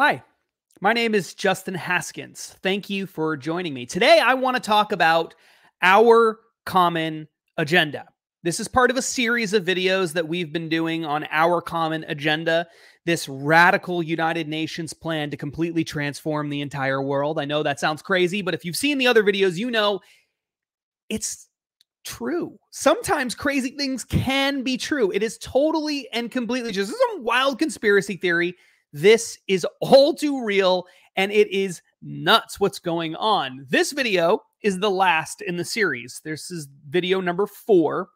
Hi, my name is Justin Haskins. Thank you for joining me. Today, I want to talk about our common agenda. This is part of a series of videos that we've been doing on our common agenda, this radical United Nations plan to completely transform the entire world. I know that sounds crazy, but if you've seen the other videos, you know it's true. Sometimes crazy things can be true. It is totally and completely just some wild conspiracy theory. This is all too real, and it is nuts what's going on. This video is the last in the series. This is video number 4.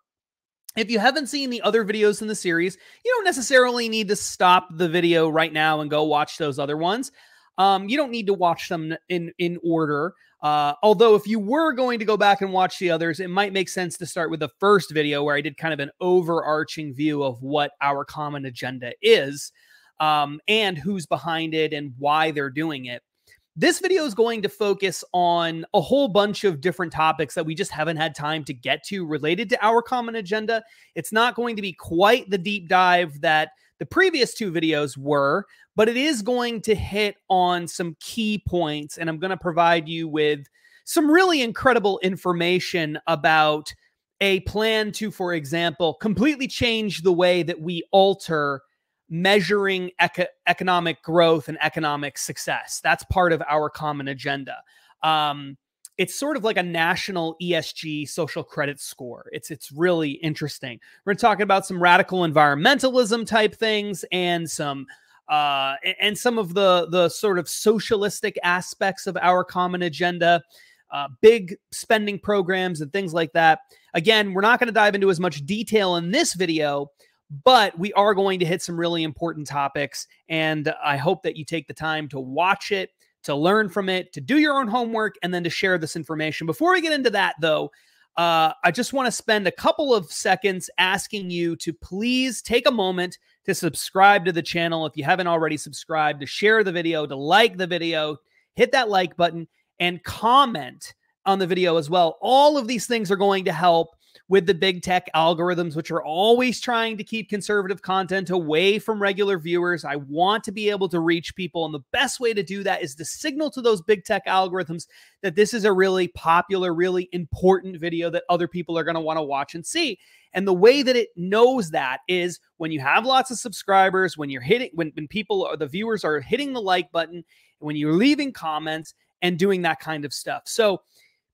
If you haven't seen the other videos in the series, you don't necessarily need to stop the video right now and go watch those other ones. You don't need to watch them in order. Although if you were going to go back and watch the others, it might make sense to start with the first video where I did kind of an overarching view of what our common agenda is, and who's behind it and why they're doing it. This video is going to focus on a whole bunch of different topics that we just haven't had time to get to related to our common agenda. It's not going to be quite the deep dive that the previous 2 videos were, but it is going to hit on some key points, and I'm going to provide you with some really incredible information about a plan to, for example, completely change the way that we alter measuring economic growth and economic success. That's part of our common agenda. It's sort of like a national ESG social credit score. It's really interesting. We're going to talk about some radical environmentalism type things and some of the sort of socialistic aspects of our common agenda, big spending programs and things like that. Again, we're not going to dive into as much detail in this video, but we are going to hit some really important topics, and I hope that you take the time to watch it, to learn from it, to do your own homework, and then to share this information. Before we get into that, though, I just want to spend a couple of seconds asking you to please take a moment to subscribe to the channel if you haven't already subscribed, to share the video, to like the video, hit that like button, and comment on the video as well. All of these things are going to help with the big tech algorithms, which are always trying to keep conservative content away from regular viewers. I want to be able to reach people, and the best way to do that is to signal to those big tech algorithms that this is a really popular, really important video that other people are going to want to watch and see. And the way that it knows that is when you have lots of subscribers, when you're hitting, when people or the viewers are hitting the like button, when you're leaving comments and doing that kind of stuff. So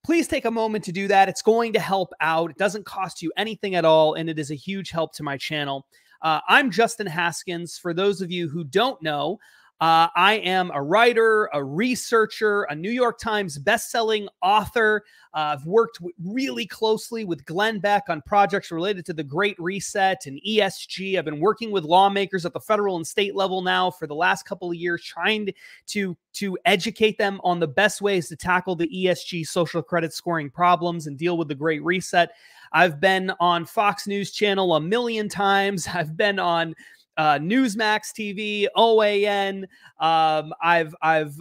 please take a moment to do that. It's going to help out. It doesn't cost you anything at all, and it is a huge help to my channel. I'm Justin Haskins. For those of you who don't know, I am a writer, a researcher, a New York Times bestselling author. I've worked really closely with Glenn Beck on projects related to the Great Reset and ESG. I've been working with lawmakers at the federal and state level now for the last couple of years, trying to educate them on the best ways to tackle the ESG social credit scoring problems and deal with the Great Reset. I've been on Fox News Channel a million times. I've been on Newsmax TV, OAN. I've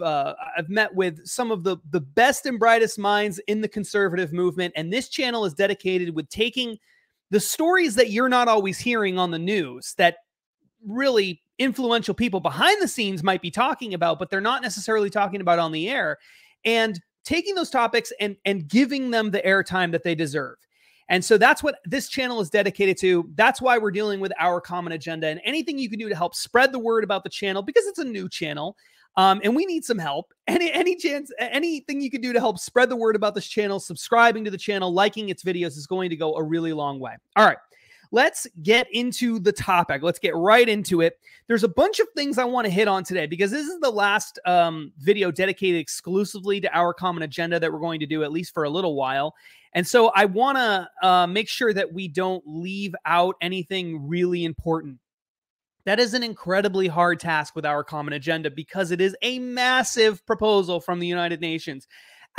met with some of the best and brightest minds in the conservative movement, and this channel is dedicated with taking the stories that you're not always hearing on the news, that really influential people behind the scenes might be talking about, but they're not necessarily talking about on the air, and taking those topics and giving them the airtime that they deserve. And so that's what this channel is dedicated to. That's why we're dealing with our common agenda, and anything you can do to help spread the word about the channel, because it's a new channel, and we need some help. Anything you can do to help spread the word about this channel, subscribing to the channel, liking its videos is going to go a really long way. All right, let's get into the topic. Let's get right into it. There's a bunch of things I want to hit on today, because this is the last video dedicated exclusively to our common agenda that we're going to do, at least for a little while. And so I want to make sure that we don't leave out anything really important. That is an incredibly hard task with our common agenda, because it is a massive proposal from the United Nations.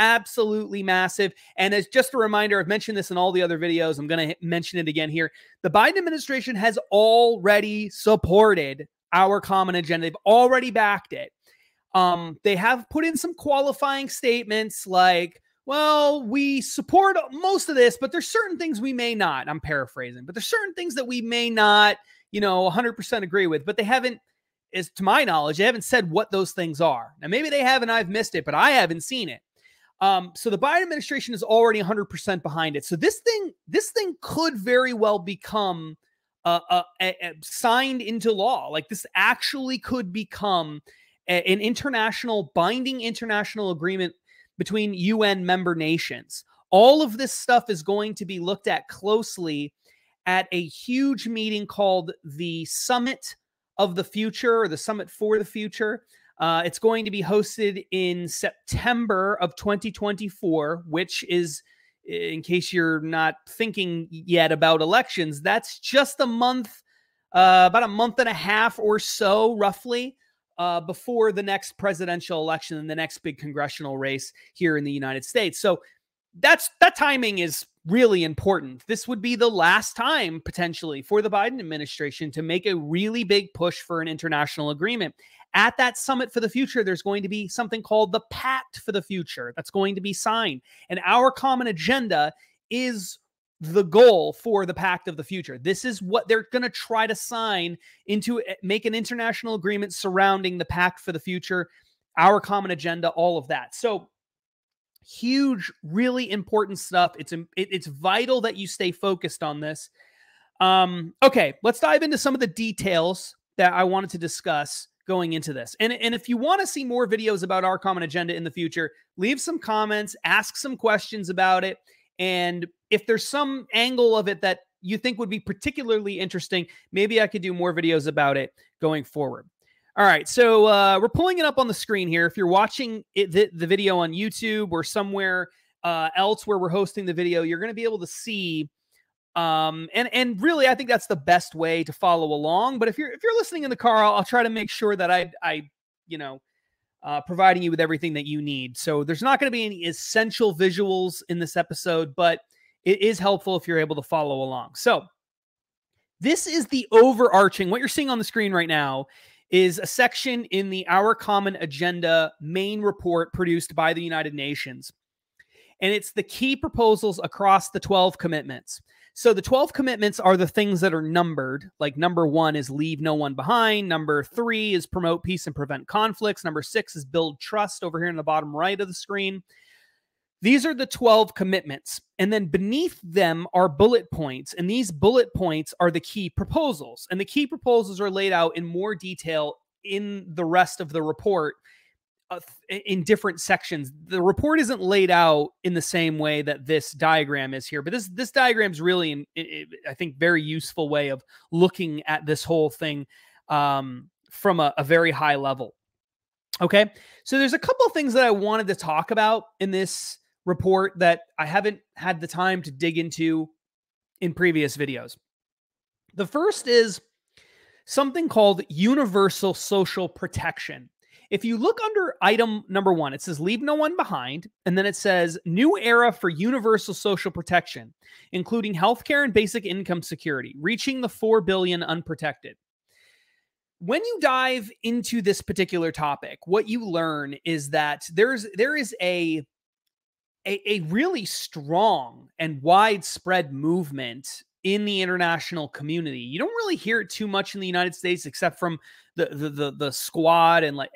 Absolutely massive. And as just a reminder, I've mentioned this in all the other videos. I'm going to mention it again here. The Biden administration has already supported our common agenda. They've already backed it. They have put in some qualifying statements like, well, we support most of this, but there's certain things we may not. I'm paraphrasing, but there's certain things that we may not, 100% agree with, but they haven't as to my knowledge, they haven't said what those things are. Now, maybe they have and I've missed it, but I haven't seen it. So the Biden administration is already 100% behind it. So this thing could very well become signed into law. Like, this actually could become an binding international agreement between UN member nations. All of this stuff is going to be looked at closely at a huge meeting called the Summit of the Future, or the Summit for the Future. It's going to be hosted in September of 2024, which is, in case you're not thinking yet about elections, that's just a month, about a month and a half or so, roughly, before the next presidential election and the next big congressional race here in the United States. So that timing is really important. This would be the last time, potentially, for the Biden administration to make a really big push for an international agreement. At that Summit for the Future, there's going to be something called the Pact for the Future that's going to be signed. And our common agenda is the goal for the Pact of the Future. This is what they're going to try to sign into, make an international agreement surrounding the Pact for the Future, our common agenda, all of that. So huge, really important stuff. It's vital that you stay focused on this. Okay, let's dive into some of the details that I wanted to discuss going into this. And if you want to see more videos about our common agenda in the future, leave some comments, ask some questions about it. And if there's some angle of it that you think would be particularly interesting, maybe I could do more videos about it going forward. All right, so we're pulling it up on the screen here. If you're watching the video on YouTube or somewhere else where we're hosting the video, you're going to be able to see. And really, I think that's the best way to follow along. But if you're listening in the car, I'll try to make sure that I providing you with everything that you need. So there's not going to be any essential visuals in this episode, but it is helpful if you're able to follow along. So this is the overarching, what you're seeing on the screen right now is a section in the Our Common Agenda main report produced by the United Nations. And it's the key proposals across the 12 commitments. So the 12 commitments are the things that are numbered. Like number 1 is leave no one behind. Number 3 is promote peace and prevent conflicts. Number 6 is build trust over here in the bottom right of the screen. These are the 12 commitments. And then beneath them are bullet points. And these bullet points are the key proposals. And the key proposals are laid out in more detail in the rest of the report in different sections. The report isn't laid out in the same way that this diagram is here, but this diagram is really, I think, very useful way of looking at this whole thing from a very high level. Okay, so there's a couple of things that I wanted to talk about in this report that I haven't had the time to dig into in previous videos. The first is something called universal social protection. If you look under item number 1, it says leave no one behind, and then it says new era for universal social protection, including healthcare and basic income security, reaching the 4 billion unprotected. When you dive into this particular topic, what you learn is that there is a really strong and widespread movement in the international community. You don't really hear it too much in the United States, except from the squad and like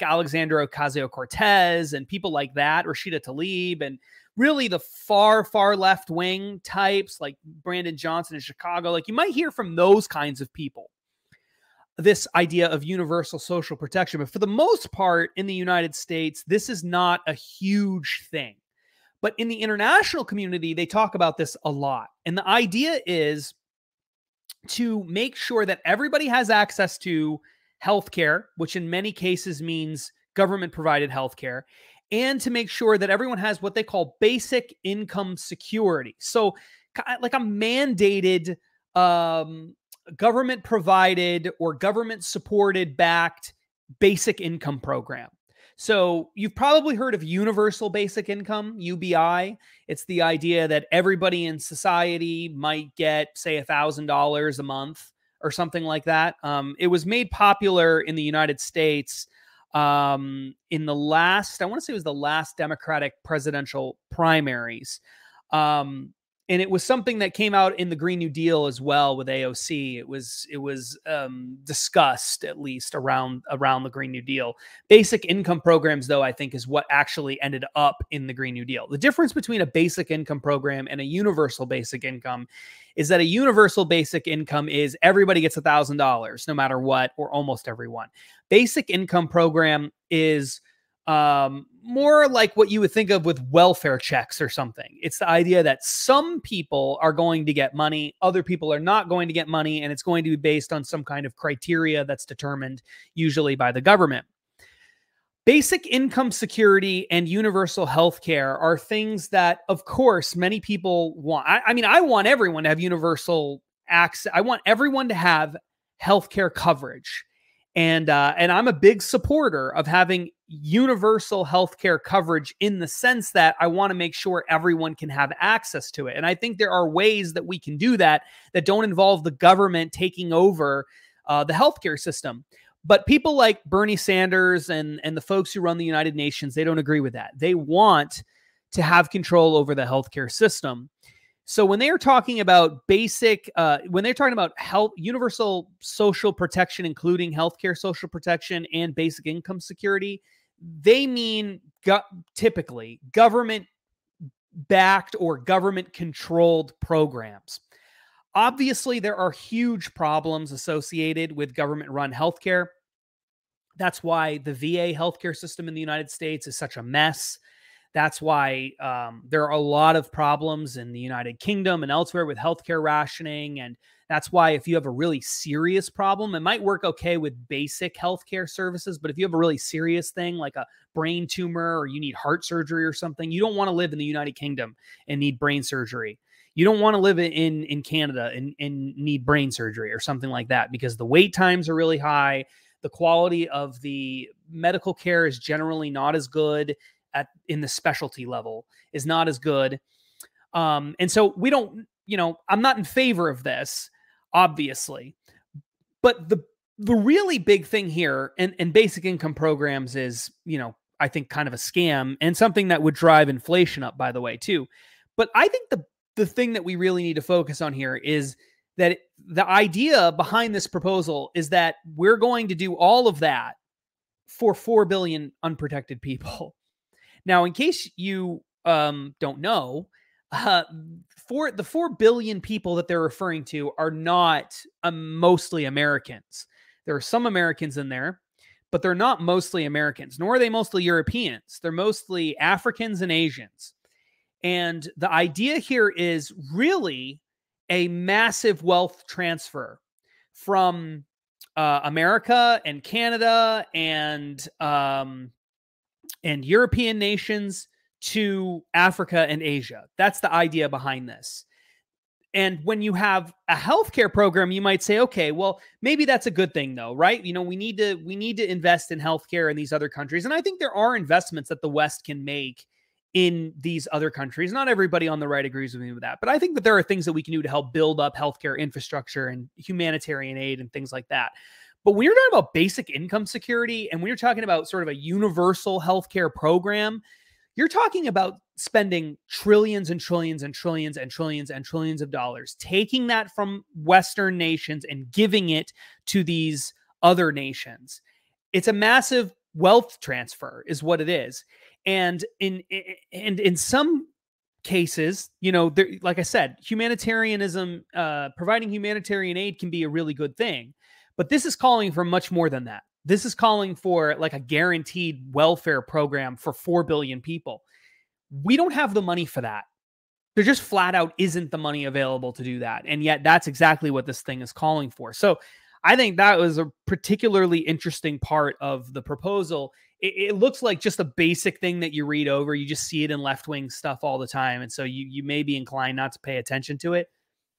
Alexandria Ocasio-Cortez and people like that, Rashida Tlaib, and really the far left wing types like Brandon Johnson in Chicago. Like, you might hear from those kinds of people this idea of universal social protection. But for the most part in the United States, this is not a huge thing. But in the international community, they talk about this a lot. And the idea is to make sure that everybody has access to healthcare, which in many cases means government-provided healthcare, and to make sure that everyone has what they call basic income security. So like a mandated government-provided or government-supported backed basic income program. So you've probably heard of universal basic income, UBI. It's the idea that everybody in society might get, say, $1,000 a month or something like that. It was made popular in the United States in the last, I want to say it was the last Democratic presidential primaries. And And it was something that came out in the Green New Deal as well with AOC. It was discussed at least around the Green New Deal. Basic income programs, though, I think is what actually ended up in the Green New Deal. The difference between a basic income program and a universal basic income is that a universal basic income is everybody gets $1,000 no matter what, or almost everyone. Basic income program is more like what you would think of with welfare checks or something. It's the idea that some people are going to get money, other people are not going to get money, and it's going to be based on some kind of criteria that's determined usually by the government. Basic income security and universal health care are things that, of course, many people want. I mean, I want everyone to have universal access. I want everyone to have healthcare coverage. And I'm a big supporter of having universal healthcare coverage in the sense that I want to make sure everyone can have access to it. And I think there are ways that we can do that that don't involve the government taking over the healthcare system. But people like Bernie Sanders and the folks who run the United Nations, they don't agree with that. They want to have control over the healthcare system. So when they are talking about when they're talking about health, universal social protection, including healthcare social protection and basic income security, they mean typically government-backed or government-controlled programs. Obviously, there are huge problems associated with government-run healthcare. That's why the VA healthcare system in the United States is such a mess. That's why there are a lot of problems in the United Kingdom and elsewhere with healthcare rationing. And that's why if you have a really serious problem, it might work okay with basic healthcare services. But if you have a really serious thing like a brain tumor or you need heart surgery or something, you don't want to live in the United Kingdom and need brain surgery. You don't want to live in Canada and need brain surgery or something like that because the wait times are really high. The quality of the medical care is generally not as good in the specialty level is not as good. And so we don't, I'm not in favor of this, obviously, but the really big thing here and basic income programs is, I think kind of a scam and something that would drive inflation up, by the way, too. But I think the thing that we really need to focus on here is that the idea behind this proposal is that we're going to do all of that for 4 billion unprotected people. Now, in case you don't know, for the 4 billion people that they're referring to are not mostly Americans. There are some Americans in there, but they're not mostly Americans, nor are they mostly Europeans. They're mostly Africans and Asians. And the idea here is really a massive wealth transfer from America and Canada and European nations to Africa and Asia. That's the idea behind this. And when you have a healthcare program, you might say, okay, well, maybe that's a good thing though, right? We need to invest in healthcare in these other countries. And I think there are investments that the West can make in these other countries. Not everybody on the right agrees with me with that, but I think that there are things that we can do to help build up healthcare infrastructure and humanitarian aid and things like that. But when you're talking about basic income security and when you're talking about sort of a universal healthcare program, you're talking about spending trillions and trillions and trillions and trillions and trillions of dollars, taking that from Western nations and giving it to these other nations. It's a massive wealth transfer is what it is. And in some cases, like I said, humanitarianism, providing humanitarian aid can be a really good thing. But this is calling for much more than that. This is calling for like a guaranteed welfare program for 4 billion people. We don't have the money for that. There just flat out isn't the money available to do that. And yet that's exactly what this thing is calling for. So I think that was a particularly interesting part of the proposal. It looks like just a basic thing that you read over. You just see it in left-wing stuff all the time. And so you may be inclined not to pay attention to it.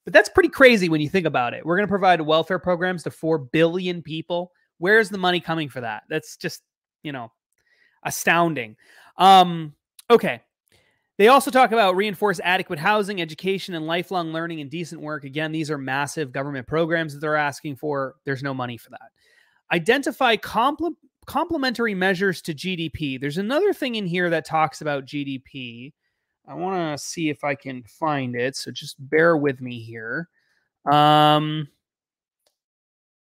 But that's pretty crazy when you think about it. We're going to provide welfare programs to 4 billion people. Where's the money coming for that? That's just, astounding. Okay. They also talk about reinforce adequate housing, education, and lifelong learning and decent work. Again, these are massive government programs that they're asking for. There's no money for that. Identify complementary measures to GDP. There's another thing in here that talks about GDP. I want to see if I can find it. So just bear with me here. Um,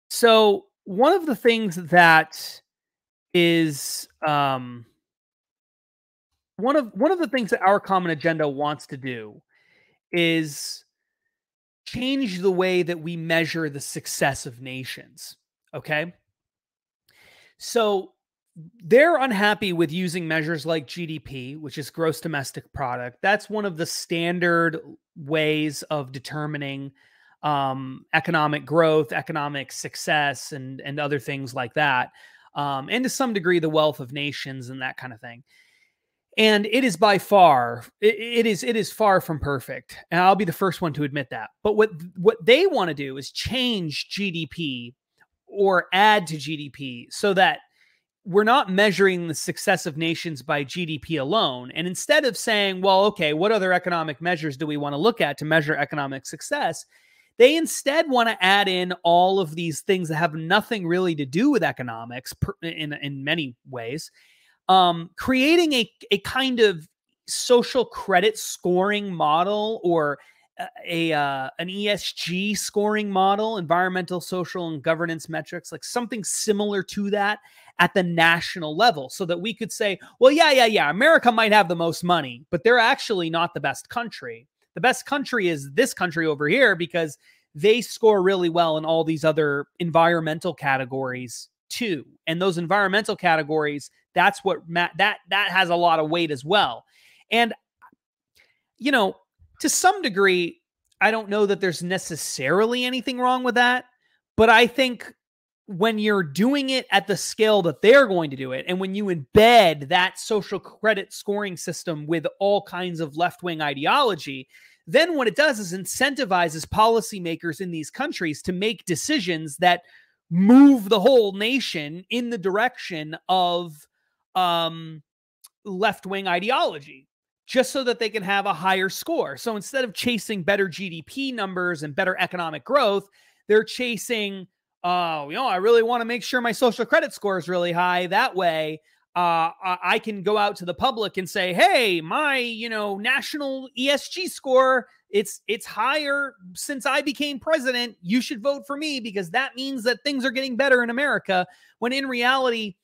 so one of the things that is one of the things that our common agenda wants to do is change the way that we measure the success of nations. Okay. So they're unhappy with using measures like GDP, which is gross domestic product. That's one of the standard ways of determining economic growth, economic success, and other things like that. And to some degree, the wealth of nations and that kind of thing. And it is by far, it is far from perfect. And I'll be the first one to admit that. But what they want to do is change GDP or add to GDP so that we're not measuring the success of nations by GDP alone. And instead of saying, well, okay, what other economic measures do we want to look at to measure economic success? They instead want to add in all of these things that have nothing really to do with economics in many ways, creating a kind of social credit scoring model or an ESG scoring model, environmental, social, and governance metrics, like something similar to that at the national level, so that we could say, well, yeah, America might have the most money, but they're actually not the best country. The best country is this country over here because they score really well in all these other environmental categories too. And those environmental categories, that's what that has a lot of weight as well. And, you know, to some degree, I don't know that there's necessarily anything wrong with that, but I think when you're doing it at the scale that they're going to do it, and when you embed that social credit scoring system with all kinds of left-wing ideology, then what it does is incentivizes policymakers in these countries to make decisions that move the whole nation in the direction of left-wing ideology, just so that they can have a higher score. So instead of chasing better GDP numbers and better economic growth, they're chasing, I really want to make sure my social credit score is really high. That way, I can go out to the public and say, hey, my, national ESG score, it's higher since I became president. You should vote for me because that means that things are getting better in America. When in reality,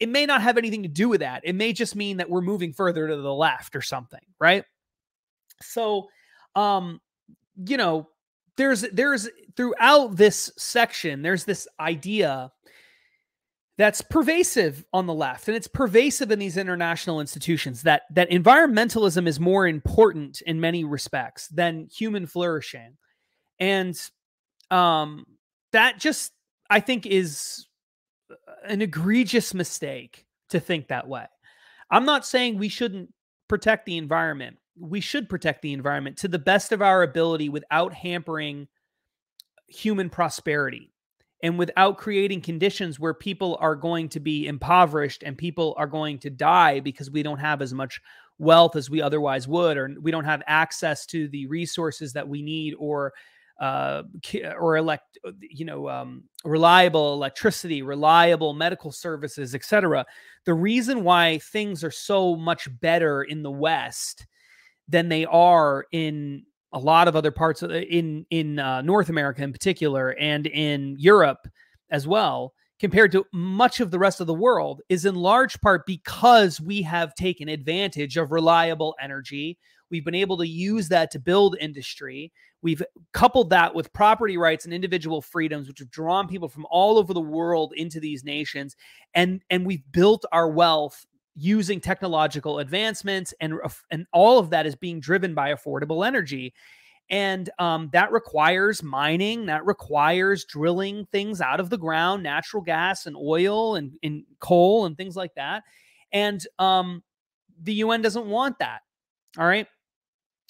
it may not have anything to do with that. It may just mean that we're moving further to the left or something, right? So, there's throughout this section, there's this idea that's pervasive on the left, and it's pervasive in these international institutions, that environmentalism is more important in many respects than human flourishing. And that just, I think, is an egregious mistake to think that way. I'm not saying we shouldn't protect the environment. We should protect the environment to the best of our ability without hampering human prosperity and without creating conditions where people are going to be impoverished and people are going to die because we don't have as much wealth as we otherwise would, or we don't have access to the resources that we need, or reliable electricity, reliable medical services, etc. The reason why things are so much better in the West than they are in a lot of other parts of in North America in particular, and in Europe as well, compared to much of the rest of the world, is in large part because we have taken advantage of reliable energy. We've been able to use that to build industry. We've coupled that with property rights and individual freedoms, which have drawn people from all over the world into these nations. And we've built our wealth using technological advancements, and all of that is being driven by affordable energy. And that requires mining, that requires drilling things out of the ground, natural gas and oil and coal and things like that. And the UN doesn't want that. All right.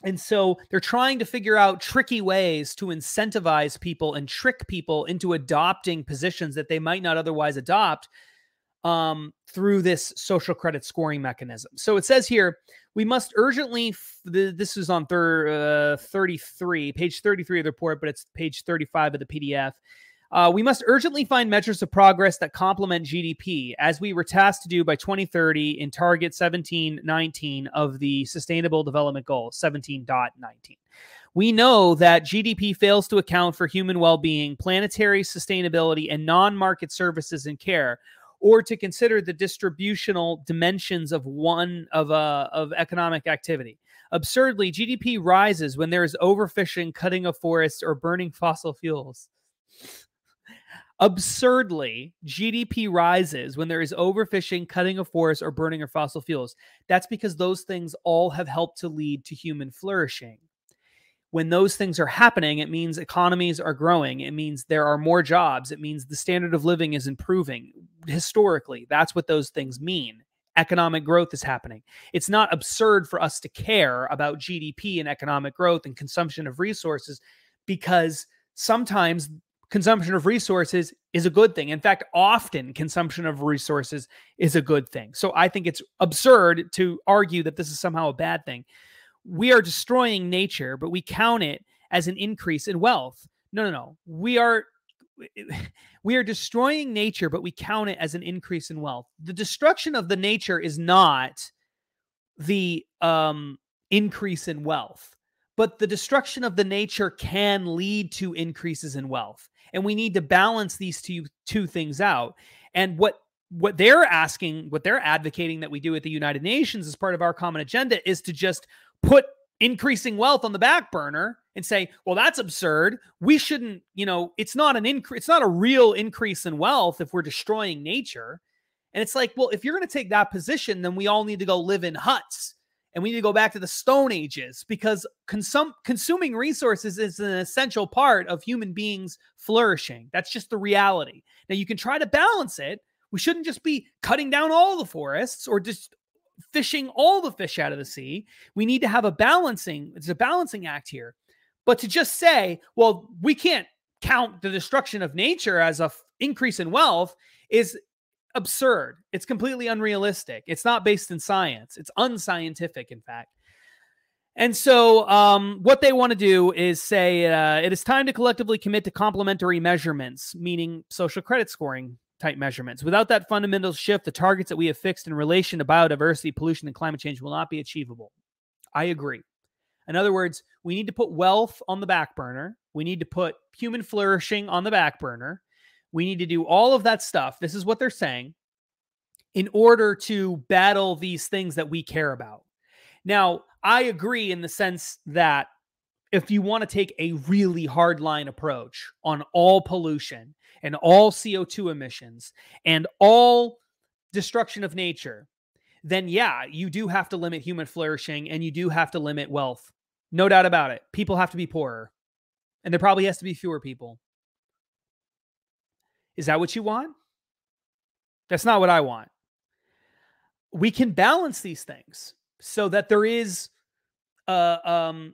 And so they're trying to figure out tricky ways to incentivize people and trick people into adopting positions that they might not otherwise adopt through this social credit scoring mechanism. So it says here, we must urgently, this is on 33, page 33 of the report, but it's page 35 of the PDF. We must urgently find measures of progress that complement GDP, as we were tasked to do by 2030 in Target 1719 of the Sustainable Development Goals, 17.19. We know that GDP fails to account for human well-being, planetary sustainability, and non-market services and care, or to consider the distributional dimensions of economic activity. Absurdly, GDP rises when there is overfishing, cutting of forests, or burning fossil fuels. Absurdly, GDP rises when there is overfishing, cutting of forests, or burning of fossil fuels. That's because those things all have helped to lead to human flourishing. When those things are happening, it means economies are growing. It means there are more jobs. It means the standard of living is improving. Historically, that's what those things mean. Economic growth is happening. It's not absurd for us to care about GDP and economic growth and consumption of resources, because sometimes consumption of resources is a good thing. In fact, often consumption of resources is a good thing. So I think it's absurd to argue that this is somehow a bad thing. We are destroying nature, but we count it as an increase in wealth. No. We are destroying nature, but we count it as an increase in wealth. The destruction of the nature is not the increase in wealth, but the destruction of the nature can lead to increases in wealth. And we need to balance these two things out. And what they're asking, what they're advocating that we do at the United Nations as part of our common agenda is to just put increasing wealth on the back burner and say, well, that's absurd. We shouldn't, it's not a real increase in wealth if we're destroying nature. And it's like, well, if you're going to take that position, then we all need to go live in huts and we need to go back to the Stone Ages, because consuming resources is an essential part of human beings flourishing. That's just the reality. Now, you can try to balance it. We shouldn't just be cutting down all the forests or just fishing all the fish out of the sea. We need to have it's a balancing act here. But to just say, well, we can't count the destruction of nature as an increase in wealth is absurd. It's completely unrealistic. It's not based in science. It's unscientific, in fact. And so what they want to do is say it is time to collectively commit to complementary measurements, meaning social credit scoring type measurements. Without that fundamental shift, the targets that we have fixed in relation to biodiversity, pollution, and climate change will not be achievable. I agree. In other words, we need to put wealth on the back burner. We need to put human flourishing on the back burner. We need to do all of that stuff. This is what they're saying in order to battle these things that we care about. Now, I agree in the sense that if you want to take a really hardline approach on all pollution and all CO2 emissions and all destruction of nature, then yeah, you do have to limit human flourishing and you do have to limit wealth. No doubt about it. People have to be poorer. And there probably has to be fewer people. Is that what you want? That's not what I want. We can balance these things so that there is an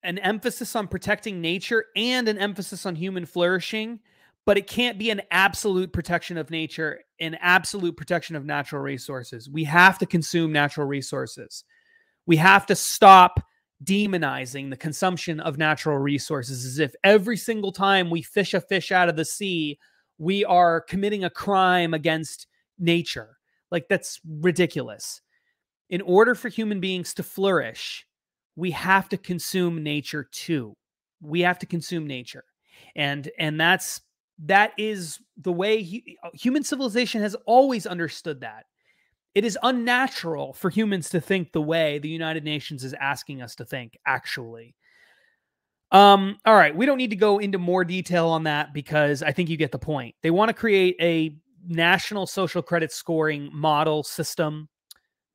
emphasis on protecting nature and an emphasis on human flourishing, but it can't be an absolute protection of nature, an absolute protection of natural resources. We have to consume natural resources. We have to stop demonizing the consumption of natural resources as if every single time we fish a fish out of the sea, we are committing a crime against nature. Like, that's ridiculous. In order for human beings to flourish, we have to consume nature too. We have to consume nature. And that is the way human civilization has always understood that. It is unnatural for humans to think the way the United Nations is asking us to think, actually. All right, we don't need to go into more detail on that because I think you get the point. They want to create a national social credit scoring model system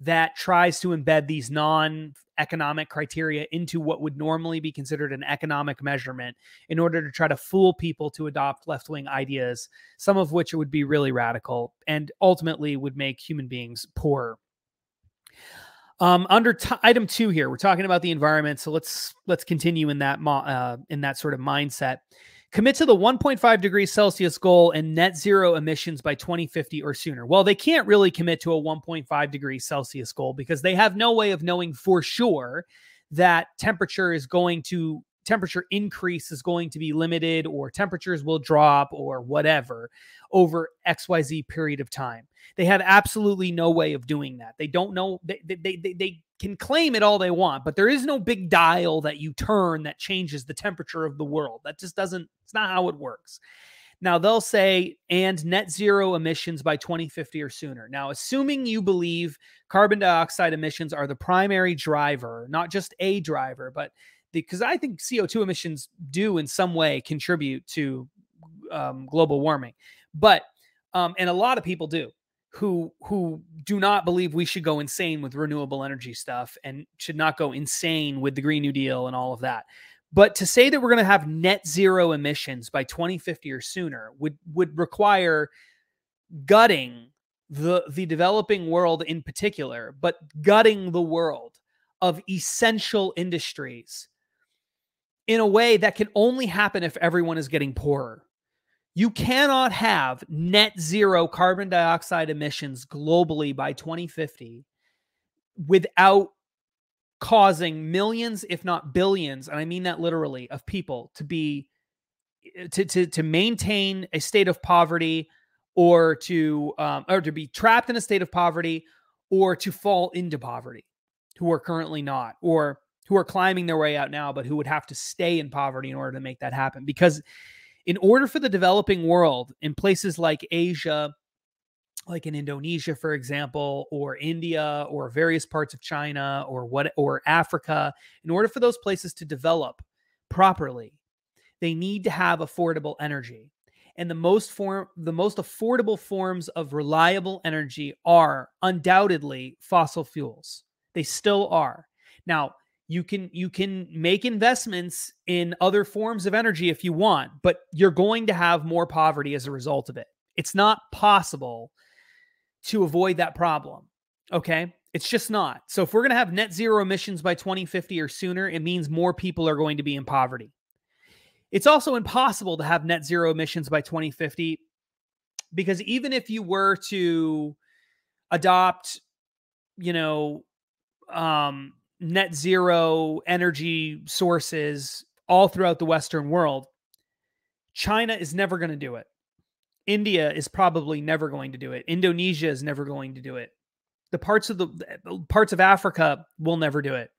that tries to embed these non-economic criteria into what would normally be considered an economic measurement in order to try to fool people to adopt left-wing ideas, some of which would be really radical and ultimately would make human beings poorer. Under item 2 here, we're talking about the environment. So let's continue in that sort of mindset. Commit to the 1.5 degrees Celsius goal and net zero emissions by 2050 or sooner. Well, they can't really commit to a 1.5 degrees Celsius goal because they have no way of knowing for sure that temperature temperature increase is going to be limited, or temperatures will drop, or whatever over XYZ period of time. They have absolutely no way of doing that. They don't know. They can claim it all they want, but there is no big dial that you turn that changes the temperature of the world. That just doesn't, it's not how it works. Now they'll say, and net zero emissions by 2050 or sooner. Now, assuming you believe carbon dioxide emissions are the primary driver, not just a driver, but because I think CO2 emissions do in some way contribute to global warming. But, and a lot of people do, who do not believe we should go insane with renewable energy stuff and should not go insane with the Green New Deal and all of that. But to say that we're going to have net zero emissions by 2050 or sooner would require gutting the developing world in particular, but gutting the world of essential industries in a way that can only happen if everyone is getting poorer. You cannot have net zero carbon dioxide emissions globally by 2050 without causing millions, if not billions, and I mean that literally, of people to be to maintain a state of poverty, or to be trapped in a state of poverty, or to fall into poverty, who are currently not, or who are climbing their way out now, but who would have to stay in poverty in order to make that happen. Because in order for the developing world in places like Asia, like in Indonesia, for example, or India, or various parts of China, or Africa, in order for those places to develop properly, they need to have affordable energy. And the most affordable forms of reliable energy are undoubtedly fossil fuels. They still are. Now, you can make investments in other forms of energy if you want, but you're going to have more poverty as a result of it. It's not possible to avoid that problem. Okay? It's just not. So if we're going to have net zero emissions by 2050 or sooner, it means more people are going to be in poverty. It's also impossible to have net zero emissions by 2050, because even if you were to adopt, net zero energy sources all throughout the Western world, China is never going to do it. India is probably never going to do it. Indonesia is never going to do it. The parts of Africa will never do it,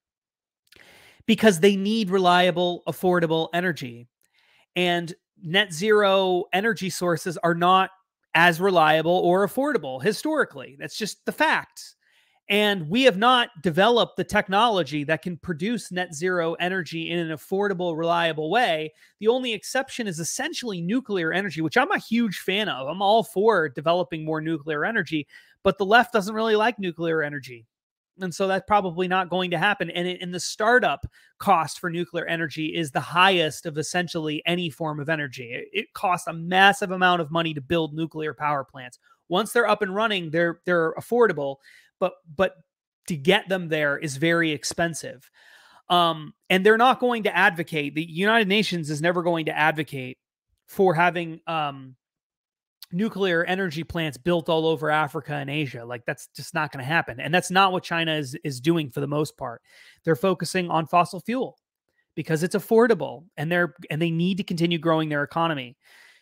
because they need reliable, affordable energy. And net zero energy sources are not as reliable or affordable historically. That's just the fact. And we have not developed the technology that can produce net zero energy in an affordable, reliable way. The only exception is essentially nuclear energy, which I'm a huge fan of. I'm all for developing more nuclear energy, but the left doesn't really like nuclear energy. And so that's probably not going to happen. And the startup cost for nuclear energy is the highest of essentially any form of energy. It costs a massive amount of money to build nuclear power plants. Once they're up and running, they're affordable, but to get them there is very expensive. And they're not going to advocate. The United Nations is never going to advocate for having nuclear energy plants built all over Africa and Asia. Like, that's just not going to happen. And that's not what China is doing for the most part. They're focusing on fossil fuel because it's affordable, and they need to continue growing their economy.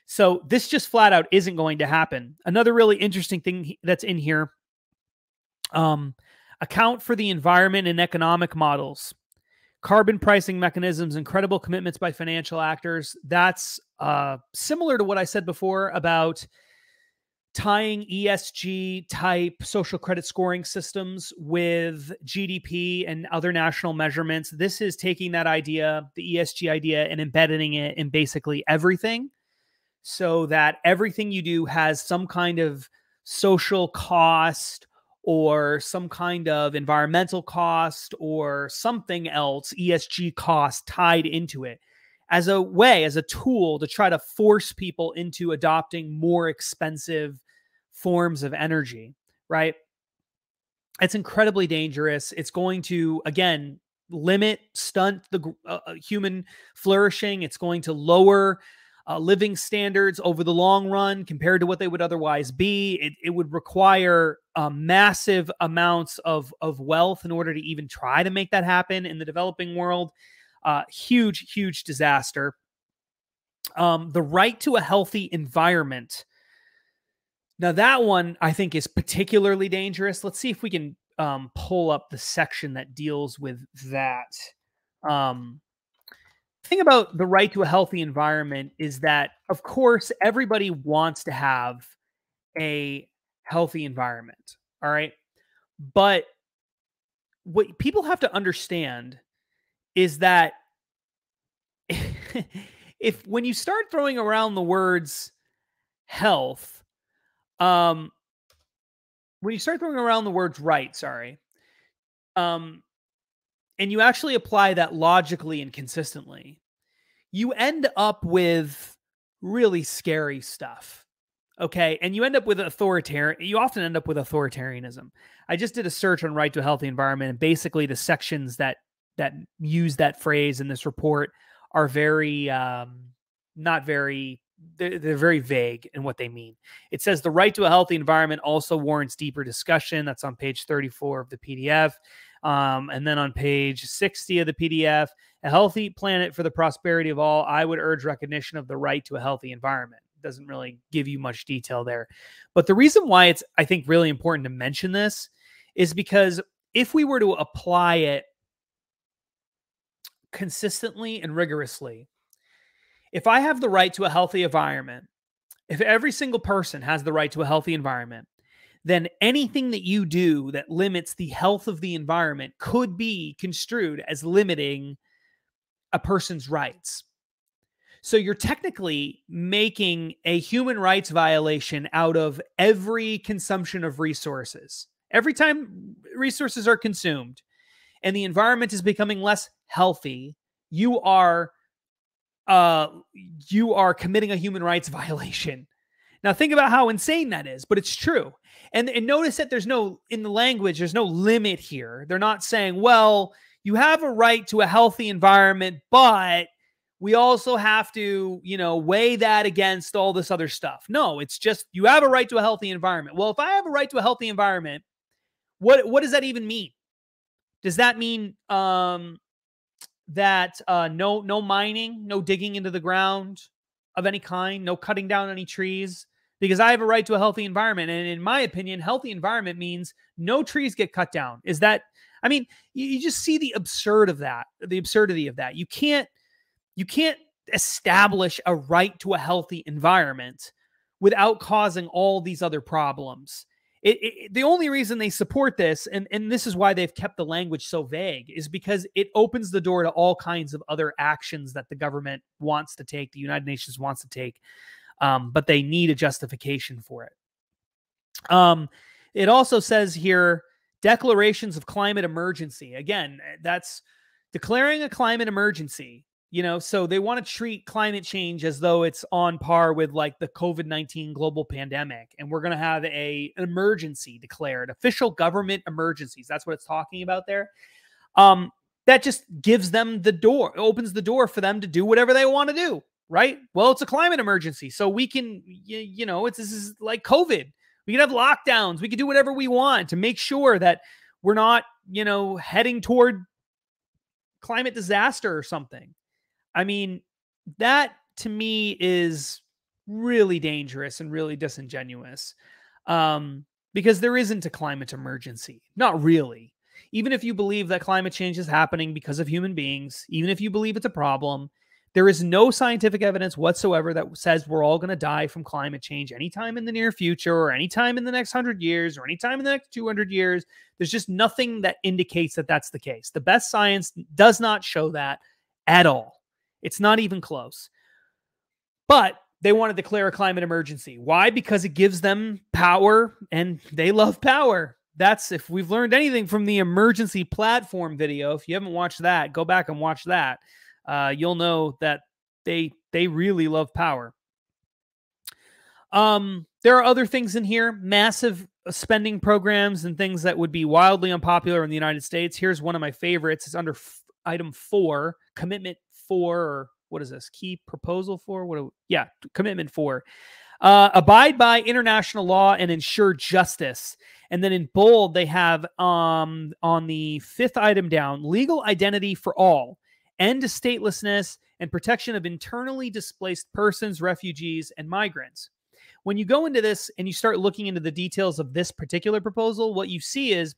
So this just flat out isn't going to happen. Another really interesting thing that's in here, account for the environment and economic models, carbon pricing mechanisms, and credible commitments by financial actors. That's similar to what I said before about tying ESG type social credit scoring systems with GDP and other national measurements. This is taking that idea, the ESG idea, and embedding it in basically everything, so that everything you do has some kind of social cost or some kind of environmental cost or something else, ESG cost, tied into it as a way, as a tool to try to force people into adopting more expensive forms of energy, right? It's incredibly dangerous. It's going to, again, stunt the human flourishing. It's going to lower living standards over the long run compared to what they would otherwise be. It would require massive amounts of wealth in order to even try to make that happen in the developing world. Huge disaster. The right to a healthy environment. Now, that one I think is particularly dangerous. Let's see if we can pull up the section that deals with that. Thing about the right to a healthy environment is that, of course, everybody wants to have a healthy environment. All right. But what people have to understand is that when you start throwing around the words health, when you start throwing around the words right, and you actually apply that logically and consistently, you end up with really scary stuff. Okay. And you end up with you often end up with authoritarianism. I just did a search on right to a healthy environment, and basically the sections that use that phrase in this report are very, they're very vague in what they mean. It says the right to a healthy environment also warrants deeper discussion. That's on page 34 of the PDF. And then on page 60 of the PDF, a healthy planet for the prosperity of all, I would urge recognition of the right to a healthy environment. It doesn't really give you much detail there. But the reason why it's, I think, really important to mention this is because if we were to apply it consistently and rigorously, if I have the right to a healthy environment, if every single person has the right to a healthy environment, then anything that you do that limits the health of the environment could be construed as limiting a person's rights. So you're technically making a human rights violation out of every consumption of resources. Every time resources are consumed and the environment is becoming less healthy, you are committing a human rights violation. Now think about how insane that is, but it's true. And notice that in the language, there's no limit here. They're not saying, well, you have a right to a healthy environment, but we also have to, weigh that against all this other stuff. No, it's just, you have a right to a healthy environment. Well, if I have a right to a healthy environment, what does that even mean? Does that mean that no mining, no digging into the ground of any kind, no cutting down any trees? Because I have a right to a healthy environment. And in my opinion, healthy environment means no trees get cut down. Is that, you just see the absurdity of that. You can't establish a right to a healthy environment without causing all these other problems. The only reason they support this, and this is why they've kept the language so vague, is because it opens the door to all kinds of other actions that the government wants to take, the United Nations wants to take, but they need a justification for it. It also says here, declarations of climate emergency. Again, that's declaring a climate emergency. So they want to treat climate change as though it's on par with like the COVID-19 global pandemic. And we're going to have an emergency declared, official government emergencies. That's what it's talking about there. That just gives them opens the door for them to do whatever they want to do, right? Well, it's a climate emergency. So we can, this is like COVID. We can have lockdowns. We can do whatever we want to make sure that we're not, heading toward climate disaster or something. That to me is really dangerous and really disingenuous, because there isn't a climate emergency. Not really. Even if you believe that climate change is happening because of human beings, even if you believe it's a problem, there is no scientific evidence whatsoever that says we're all going to die from climate change anytime in the near future, or anytime in the next 100 years, or anytime in the next 200 years. There's just nothing that indicates that that's the case. The best science does not show that at all. It's not even close. But they want to declare a climate emergency. Why? Because it gives them power, and they love power. That's, if we've learned anything from the emergency platform video, if you haven't watched that, go back and watch that. You'll know that they really love power. There are other things in here, massive spending programs and things that would be wildly unpopular in the United States. Here's one of my favorites. It's under item 4, commitment 4, or what is this? Key proposal 4? Commitment 4. Abide by international law and ensure justice. And then in bold, they have on the 5th item down, legal identity for all end to statelessness, and protection of internally displaced persons, refugees, and migrants. When you go into this and you start looking into the details of this particular proposal, what you see is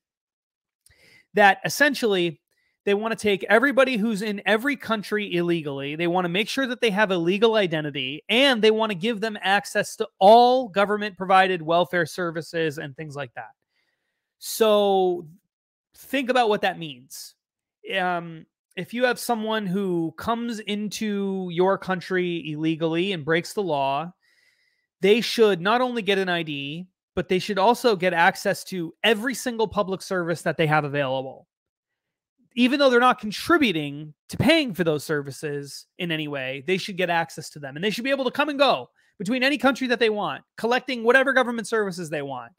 that essentially they want to take everybody who's in every country illegally. They want to make sure that they have a legal identity, and they want to give them access to all government provided welfare services and things like that. So think about what that means. If you have someone who comes into your country illegally and breaks the law, they should not only get an ID, but they should also get access to every single public service that they have available. Even though they're not contributing to paying for those services in any way, they should get access to them. And they should be able to come and go between any country that they want, collecting whatever government services they want.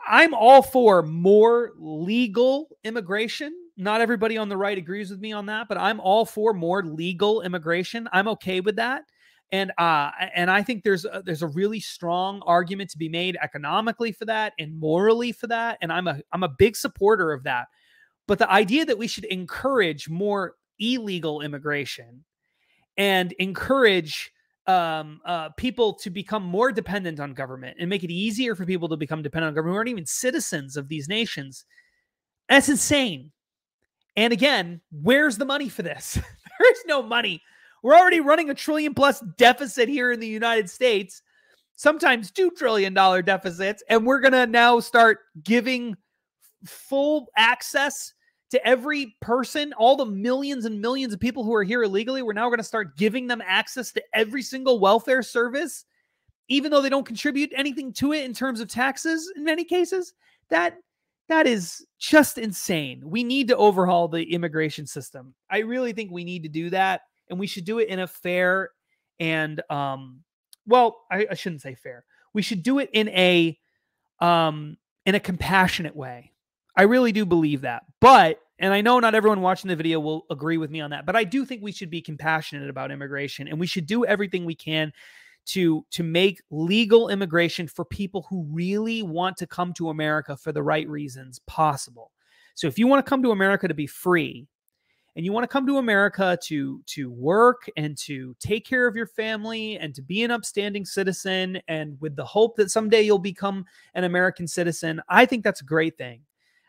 I'm all for more legal immigration. Not everybody on the right agrees with me on that, but I'm all for more legal immigration. I'm okay with that. And I think there's a really strong argument to be made economically for that and morally for that. And I'm a big supporter of that. But the idea that we should encourage more illegal immigration and encourage people to become more dependent on government and make it easier for people to become dependent on government who aren't even citizens of these nations, that's insane. And again, where's the money for this? There is no money. We're already running $1 trillion+ deficit here in the United States, sometimes $2 trillion deficits, and we're going to now start giving full access to every person, all the millions and millions of people who are here illegally. We're now going to start giving them access to every single welfare service, even though they don't contribute anything to it in terms of taxes in many cases. That is just insane. We need to overhaul the immigration system. I really think we need to do that, and we should do it in a fair and well, I shouldn't say fair. We should do it in a compassionate way. I really do believe that. But, and I know not everyone watching the video will agree with me on that, but I do think we should be compassionate about immigration, and we should do everything we can to make legal immigration for people who really want to come to America for the right reasons possible. So if you want to come to America to be free, and you want to come to America to work and to take care of your family and to be an upstanding citizen, and with the hope that someday you'll become an American citizen, I think that's a great thing.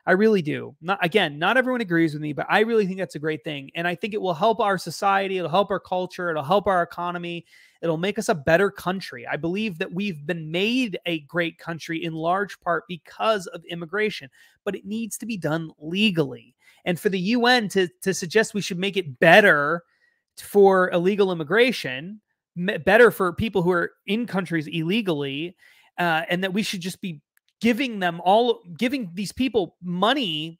I really do. Not everyone agrees with me, but I really think that's a great thing. And I think it will help our society. It'll help our culture. It'll help our economy. It'll make us a better country. I believe that we've been made a great country in large part because of immigration, but it needs to be done legally. And for the UN to suggest we should make it better for illegal immigration, better for people who are in countries illegally, and that we should just be giving these people money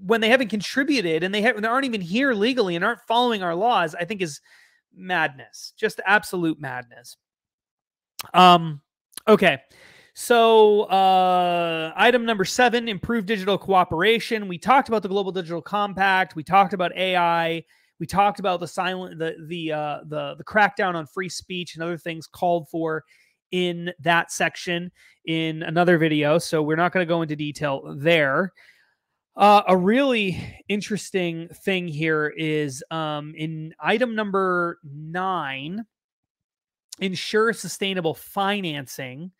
when they haven't contributed and they aren't even here legally and aren't following our laws, I think is madness, just absolute madness. Okay. So, item number 7, improve digital cooperation. We talked about the Global Digital Compact. We talked about AI. We talked about the crackdown on free speech and other things called for in that section in another video. So we're not going to go into detail there. A really interesting thing here is in item number 9, ensure sustainable financing.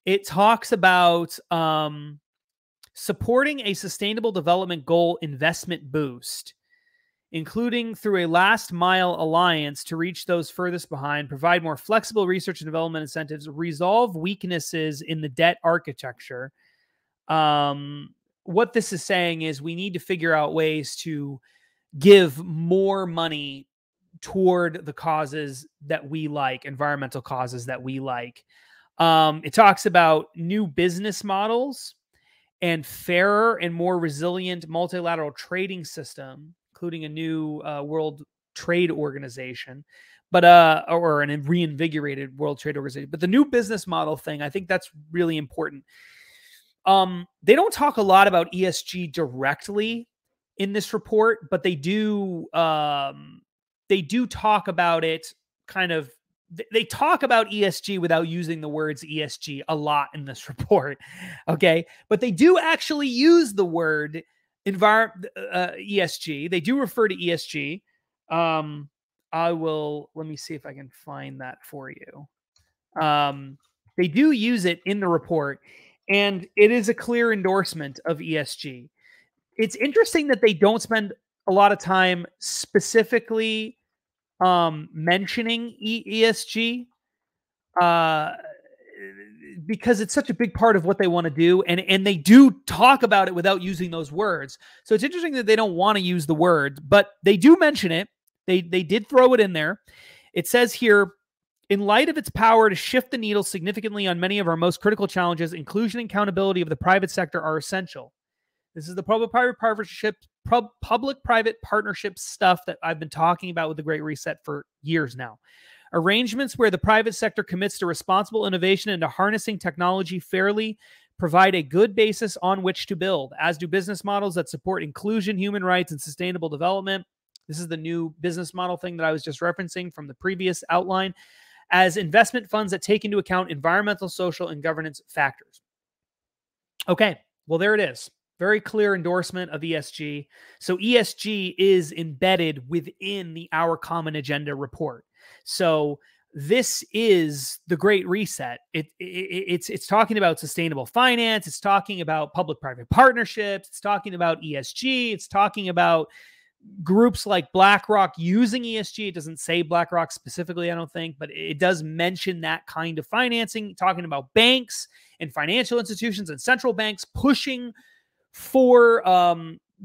It talks about supporting a sustainable development goal investment boost, including through a last mile alliance to reach those furthest behind, provide more flexible research and development incentives, resolve weaknesses in the debt architecture. What this is saying is we need to figure out ways to give more money toward the causes that we like, environmental causes that we like. It talks about new business models and fairer and more resilient multilateral trading system, including a new World Trade Organization, but or an reinvigorated World Trade Organization. But the new business model thing, I think that's really important. They don't talk a lot about ESG directly in this report, but they do talk about it kind of. They talk about ESG without using the words ESG a lot in this report. Okay. But they do actually use the word ESG. They do refer to ESG. Let me see if I can find that for you. They do use it in the report, and it is a clear endorsement of ESG. It's interesting that they don't spend a lot of time specifically mentioning ESG, uh, because it's such a big part of what they want to do, and they do talk about it without using those words. So it's interesting that they don't want to use the word, but they do mention it. They did throw it in there. It says here, in light of its power to shift the needle significantly on many of our most critical challenges, inclusion and accountability of the private sector are essential. This is the public-private partnership stuff that I've been talking about with the Great Reset for years now. Arrangements where the private sector commits to responsible innovation and to harnessing technology fairly provide a good basis on which to build, as do business models that support inclusion, human rights, and sustainable development. This is the new business model thing that I was just referencing from the previous outline, as investment funds that take into account environmental, social, and governance factors. Okay, well, there it is. Very clear endorsement of ESG. So ESG is embedded within the Our Common Agenda report. So this is the Great Reset. It's talking about sustainable finance. It's talking about public-private partnerships. It's talking about ESG. It's talking about groups like BlackRock using ESG. It doesn't say BlackRock specifically, I don't think, but it does mention that kind of financing, talking about banks and financial institutions and central banks pushing for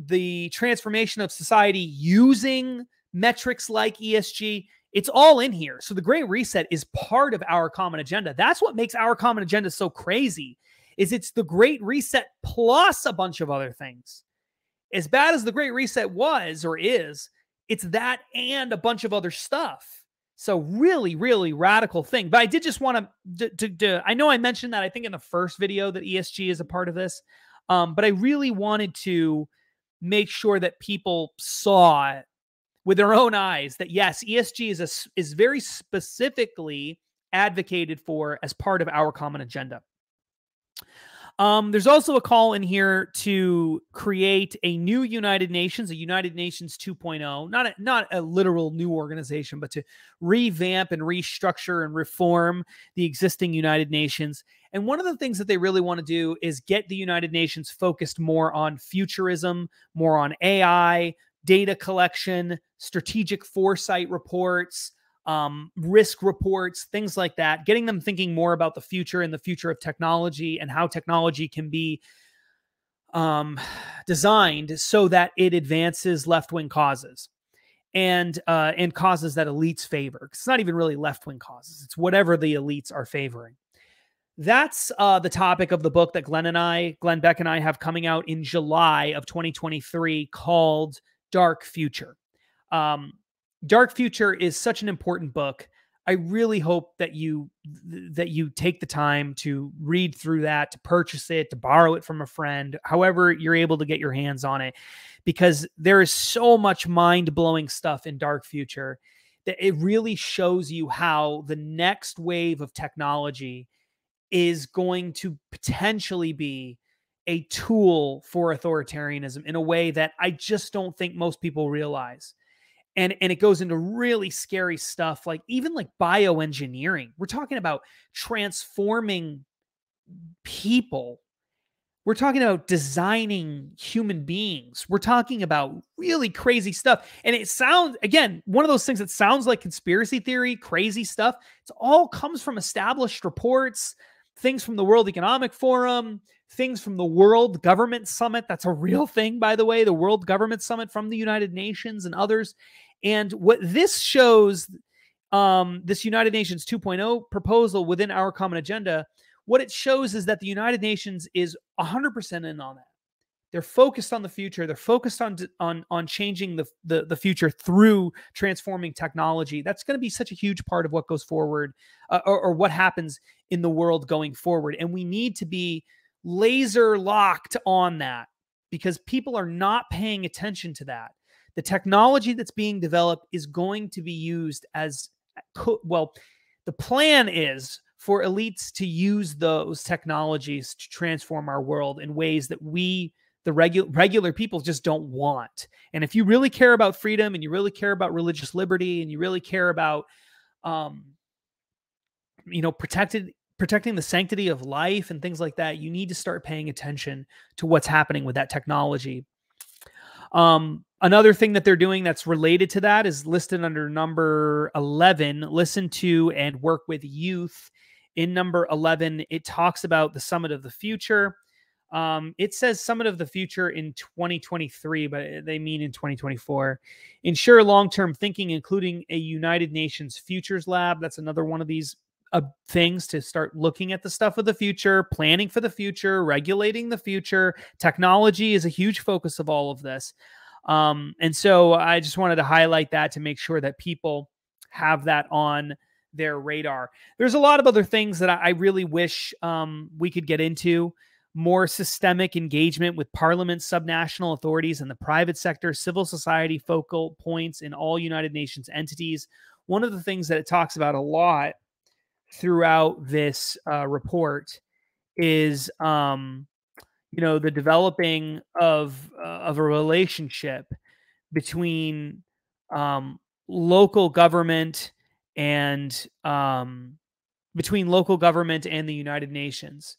the transformation of society using metrics like ESG. It's all in here. So the Great Reset is part of Our Common Agenda. That's what makes Our Common Agenda so crazy, is it's the Great Reset plus a bunch of other things. As bad as the Great Reset was or is, it's that and a bunch of other stuff. So really, really radical thing. But I did just want to I know I mentioned that, I think in the first video, that ESG is a part of this. But I really wanted to make sure that people saw it with their own eyes, that yes, ESG is very specifically advocated for as part of Our Common Agenda. There's also a call in here to create a new United Nations, a United Nations 2.0, not a literal new organization, but to revamp and restructure and reform the existing United Nations. And one of the things that they really want to do is get the United Nations focused more on futurism, more on AI, data collection, strategic foresight reports, risk reports, things like that, getting them thinking more about the future and the future of technology and how technology can be designed so that it advances left-wing causes and causes that elites favor. It's not even really left-wing causes. It's whatever the elites are favoring. That's the topic of the book that Glenn Beck and I have coming out in July of 2023 called Dark Future. Dark Future is such an important book. I really hope that you take the time to read through that, to purchase it, to borrow it from a friend, however you're able to get your hands on it, because there is so much mind-blowing stuff in Dark Future that it really shows you how the next wave of technology is going to potentially be a tool for authoritarianism in a way that I just don't think most people realize. And it goes into really scary stuff, like even like bioengineering. We're talking about transforming people. We're talking about designing human beings. We're talking about really crazy stuff. And it sounds, again, one of those things that sounds like conspiracy theory, crazy stuff. It all comes from established reports, things from the World Economic Forum, things from the World Government Summit. That's a real thing, by the way, the World Government Summit from the United Nations and others. And what this shows, this United Nations 2.0 proposal within Our Common Agenda, what it shows is that the United Nations is 100% in on that. They're focused on the future. They're focused on changing the future through transforming technology. That's going to be such a huge part of what goes forward, or what happens in the world going forward. And we need to be laser locked on that, because people are not paying attention to that. The technology that's being developed is going to be used as, well, the plan is for elites to use those technologies to transform our world in ways that we the regular people just don't want. And if you really care about freedom and you really care about religious liberty and you really care about, protecting the sanctity of life and things like that, you need to start paying attention to what's happening with that technology. Another thing that they're doing that's related to that is listed under number 11, listen to and work with youth. In number 11, it talks about the Summit of the Future. It says Summit of the Future in 2023, but they mean in 2024. Ensure long-term thinking, including a United Nations Futures Lab. That's another one of these things to start looking at the stuff of the future, planning for the future, regulating the future. Technology is a huge focus of all of this. And so I just wanted to highlight that to make sure that people have that on their radar. There's a lot of other things that I really wish we could get into. More systemic engagement with parliament, subnational authorities, and the private sector, civil society focal points in all United Nations entities. One of the things that it talks about a lot throughout this report is, the developing of a relationship between local government and the United Nations.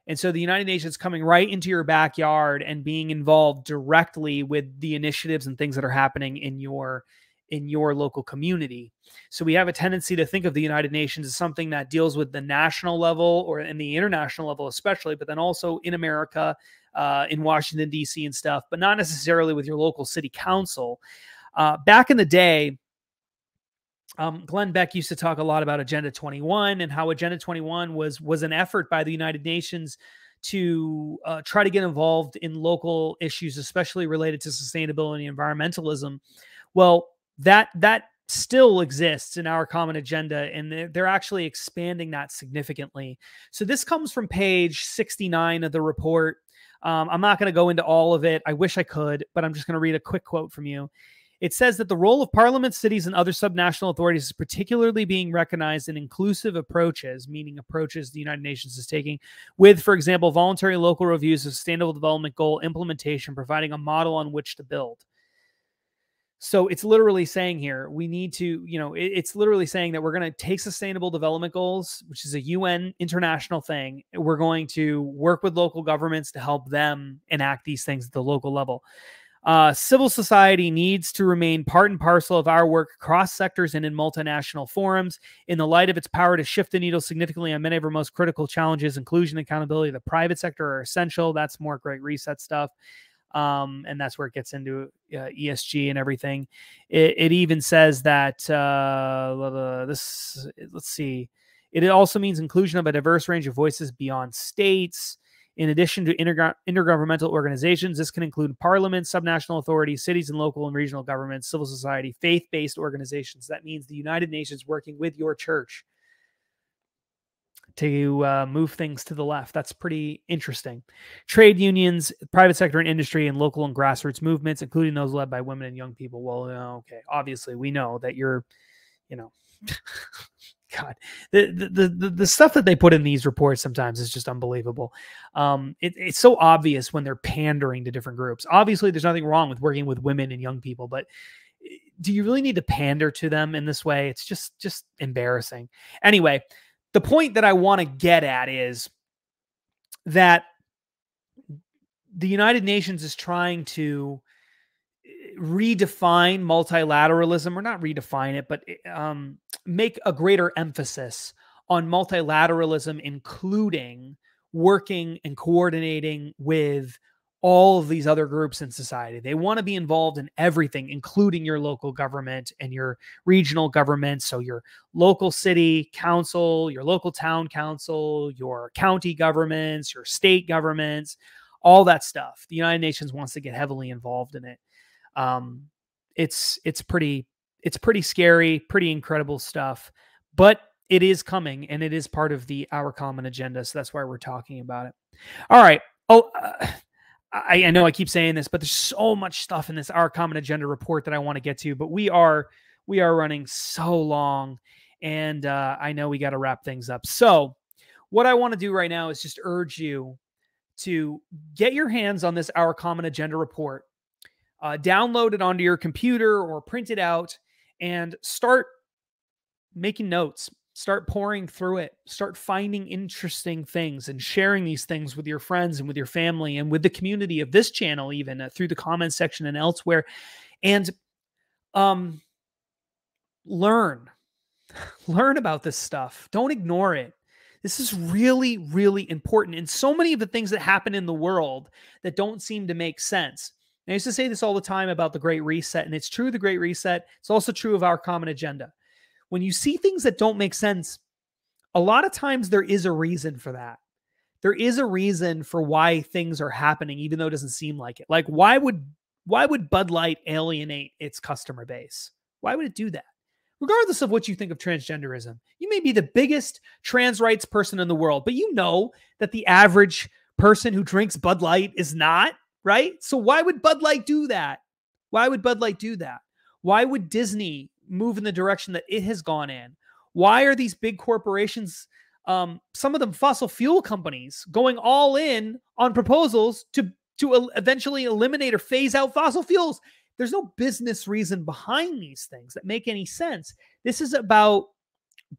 And so the United Nations coming right into your backyard and being involved directly with the initiatives and things that are happening in your local community. So we have a tendency to think of the United Nations as something that deals with the national level or in the international level, especially, but then also in America, in Washington, D.C. and stuff, but not necessarily with your local city council. Back in the day, Glenn Beck used to talk a lot about Agenda 21 and how Agenda 21 was an effort by the United Nations to try to get involved in local issues, especially related to sustainability and environmentalism. Well, that still exists in our common agenda, and they're actually expanding that significantly. So this comes from page 69 of the report. I'm not going to go into all of it. I wish I could, but I'm just going to read a quick quote from you. It says that the role of parliaments, cities, and other subnational authorities is particularly being recognized in inclusive approaches, meaning approaches the United Nations is taking with, for example, voluntary local reviews of Sustainable Development Goal implementation, providing a model on which to build. So it's literally saying here, we need to, it's literally saying that we're going to take Sustainable Development Goals, which is a UN international thing. We're going to work with local governments to help them enact these things at the local level. Civil society needs to remain part and parcel of our work across sectors and in multinational forums. In the light of its power to shift the needle significantly on many of our most critical challenges, inclusion and accountability, the private sector are essential. That's more Great Reset stuff. And that's where it gets into ESG and everything. It even says that, let's see, it also means inclusion of a diverse range of voices beyond states. In addition to intergovernmental organizations, this can include parliaments, subnational authorities, cities and local and regional governments, civil society, faith-based organizations. That means the United Nations working with your church to move things to the left. That's pretty interesting. Trade unions, private sector and industry, and local and grassroots movements, including those led by women and young people. Well, okay, obviously we know that you're, God, the stuff that they put in these reports sometimes is just unbelievable. It's so obvious when they're pandering to different groups. Obviously, there's nothing wrong with working with women and young people, but do you really need to pander to them in this way? It's just embarrassing. Anyway, the point that I want to get at is that the United Nations is trying to redefine multilateralism, or not redefine it, but make a greater emphasis on multilateralism, including working and coordinating with all of these other groups in society. They want to be involved in everything, including your local government and your regional government. So your local city council, your local town council, your county governments, your state governments, all that stuff. The United Nations wants to get heavily involved in it. It's pretty scary, pretty incredible stuff, but it is coming and it is part of our common agenda. So that's why we're talking about it. All right. I know I keep saying this, but there's so much stuff in this Our Common Agenda report that I want to get to, but we are running so long, and I know we got to wrap things up. So what I want to do right now is just urge you to get your hands on this Our Common Agenda report, download it onto your computer or print it out, and start making notes. Start pouring through it. Start finding interesting things and sharing these things with your friends and with your family and with the community of this channel, even through the comments section and elsewhere. And learn about this stuff. Don't ignore it. This is really, really important. And so many of the things that happen in the world that don't seem to make sense. And I used to say this all the time about the Great Reset, and it's true of the Great Reset. It's also true of Our Common Agenda. When you see things that don't make sense, a lot of times there is a reason for that. There is a reason for why things are happening, even though it doesn't seem like it. Like, why would Bud Light alienate its customer base? Why would it do that? Regardless of what you think of transgenderism, you may be the biggest trans rights person in the world, but you know that the average person who drinks Bud Light is not, right? So why would Bud Light do that? Why would Bud Light do that? Why would Disney move in the direction that it has gone in? Why are these big corporations, some of them fossil fuel companies, going all in on proposals to eventually eliminate or phase out fossil fuels? There's no business reason behind these things that make any sense. This is about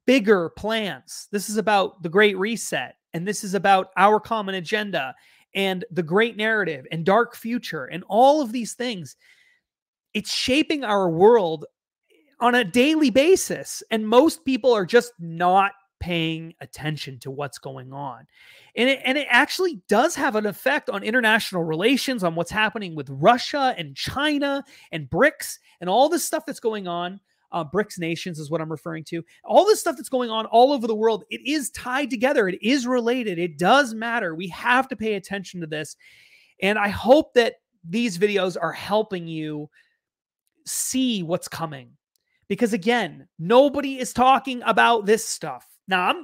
bigger plans. This is about the Great Reset, and this is about Our Common Agenda and the Great Narrative and Dark Future and all of these things. It's shaping our world on a daily basis, and most people are just not paying attention to what's going on. And it actually does have an effect on international relations, on what's happening with Russia and China and BRICS and all this stuff that's going on. BRICS nations is what I'm referring to. All this stuff that's going on all over the world, it is tied together. It is related. It does matter. We have to pay attention to this. And I hope that these videos are helping you see what's coming. Because again, nobody is talking about this stuff. Now,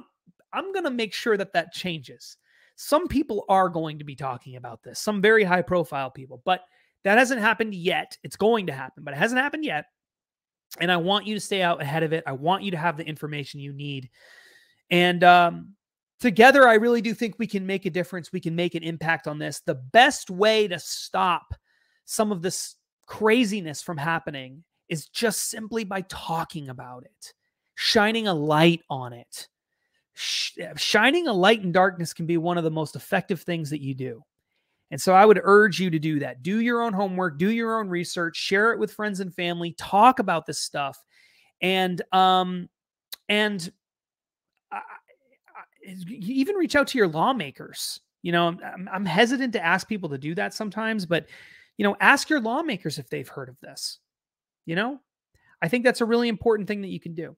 I'm going to make sure that changes. Some people are going to be talking about this, some very high profile people, but that hasn't happened yet. It's going to happen, but it hasn't happened yet. And I want you to stay out ahead of it. I want you to have the information you need. And together, I really do think we can make a difference. We can make an impact on this. The best way to stop some of this craziness from happening is just simply by talking about it, shining a light on it. Shining a light in darkness can be one of the most effective things that you do. And so I would urge you to do that. Do your own homework, do your own research, share it with friends and family, talk about this stuff. And even reach out to your lawmakers. You know, I'm hesitant to ask people to do that sometimes, but, you know, ask your lawmakers if they've heard of this. You know, I think that's a really important thing that you can do.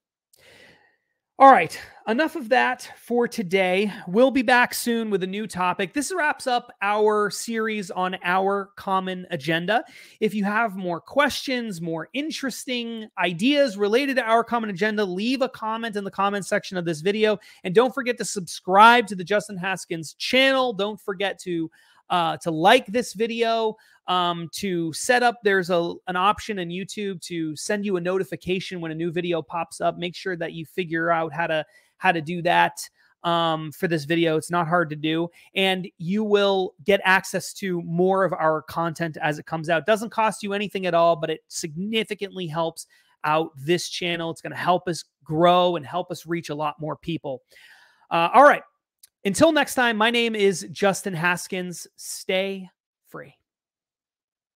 All right, enough of that for today. We'll be back soon with a new topic. This wraps up our series on Our Common Agenda. If you have more questions, more interesting ideas related to Our Common Agenda, leave a comment in the comment section of this video. And don't forget to subscribe to the Justin Haskins channel. Don't forget to like this video, to set up, there's an option in YouTube to send you a notification when a new video pops up. Make sure that you figure out how to do that for this video. It's not hard to do, and you will get access to more of our content as it comes out. It doesn't cost you anything at all, but it significantly helps out this channel. It's going to help us grow and help us reach a lot more people. All right. Until next time, my name is Justin Haskins. Stay free.